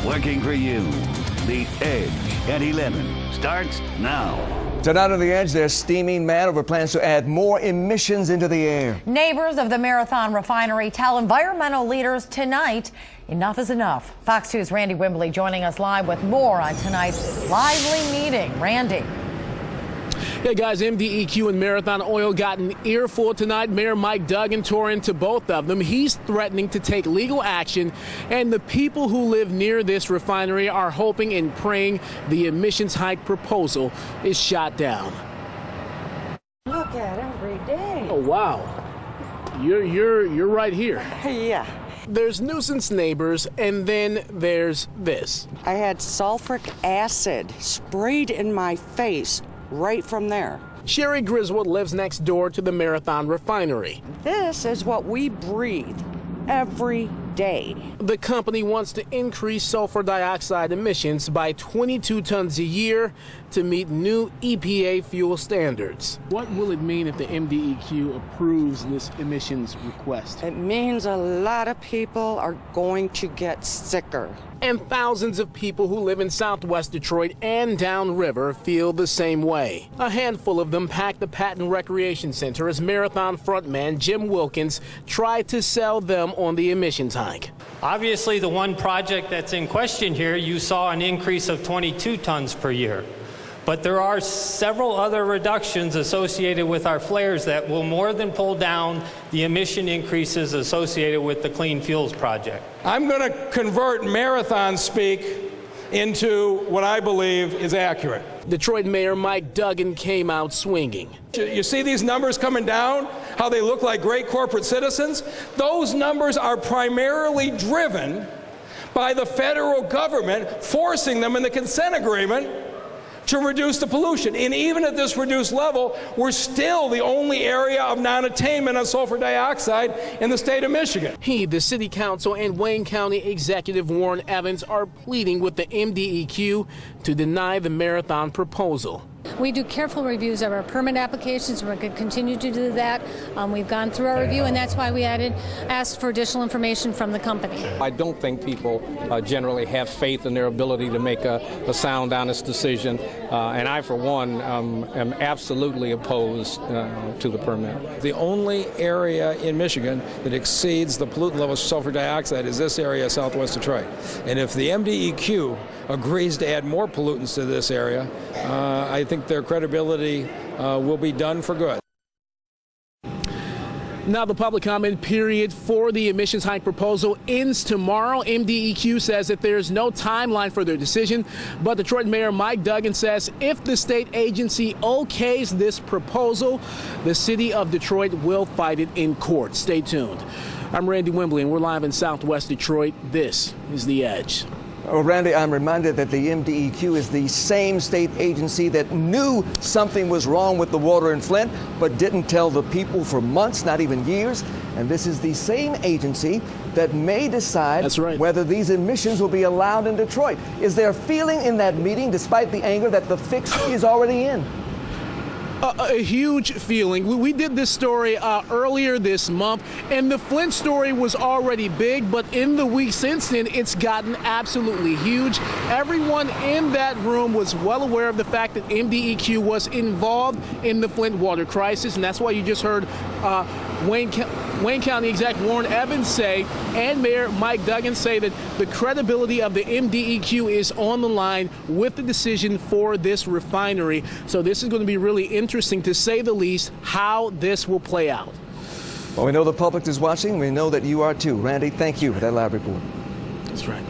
working for you. The Edge at 11 starts now. Tonight on The Edge, there's steaming mad over plans to add more emissions into the air. Neighbors of the Marathon refinery tell environmental leaders tonight enough is enough. Fox 2's Randy Wimbley joining us live with more on tonight's lively meeting. Randy. Hey guys, MDEQ and Marathon Oil got an earful tonight. Mayor Mike Duggan tore into both of them. He's threatening to take legal action, and the people who live near this refinery are hoping and praying the emissions hike proposal is shot down. Look at every day. Oh wow, you're right here. Yeah. There's nuisance neighbors, and then there's this. I had sulfuric acid sprayed in my face right from there. Sherry Griswold lives next door to the Marathon refinery. This is what we breathe every day. The company wants to increase sulfur dioxide emissions by 22 tons a year to meet new EPA fuel standards. What will it mean if the MDEQ approves this emissions request? It means a lot of people are going to get sicker. And thousands of people who live in southwest Detroit and downriver feel the same way. A handful of them packed the Patton Recreation Center as Marathon frontman Jim Wilkins tried to sell them on the emissions hike. Obviously, the one project that's in question here, you saw an increase of 22 tons per year. But there are several other reductions associated with our flares that will more than pull down the emission increases associated with the Clean Fuels project. I'm going to convert Marathon speak into what I believe is accurate. Detroit Mayor Mike Duggan came out swinging. You see these numbers coming down, how they look like great corporate citizens? Those numbers are primarily driven by the federal government forcing them in the consent agreement to reduce the pollution. And even at this reduced level, we're still the only area of non-attainment on sulfur dioxide in the state of Michigan. He, the city council, and Wayne County Executive Warren Evans are pleading with the MDEQ to deny the Marathon proposal. We do careful reviews of our permit applications. We're going to continue to do that. We've gone through our review, and that's why we asked for additional information from the company. I don't think people generally have faith in their ability to make a sound, honest decision, and I, for one, am absolutely opposed to the permit. The only area in Michigan that exceeds the pollutant level of sulfur dioxide is this area of southwest Detroit. And if the MDEQ agrees to add more pollutants to this area, I think their credibility will be done for good. Now the public comment period for the emissions hike proposal ends tomorrow. MDEQ says that there's no timeline for their decision, but Detroit Mayor Mike Duggan says if the state agency okays this proposal, the city of Detroit will fight it in court. Stay tuned. I'm Randy Wimbley, and we're live in southwest Detroit. This is The Edge. Oh, Randy, I'm reminded that the MDEQ is the same state agency that knew something was wrong with the water in Flint, but didn't tell the people for months, not even years. And this is the same agency that may decide whether these emissions will be allowed in Detroit. Is there a feeling in that meeting, despite the anger, that the fix is already in? A huge feeling. We did this story earlier this month, and the Flint story was already big, but in the week since then, it's gotten absolutely huge. Everyone in that room was well aware of the fact that MDEQ was involved in the Flint water crisis, and that's why you just heard Wayne County Executive Warren Evans say, and Mayor Mike Duggan say, that the credibility of the MDEQ is on the line with the decision for this refinery. So this is going to be really interesting, to say the least, how this will play out. Well, we know the public is watching. We know that you are too. Randy, thank you for that live report. That's right.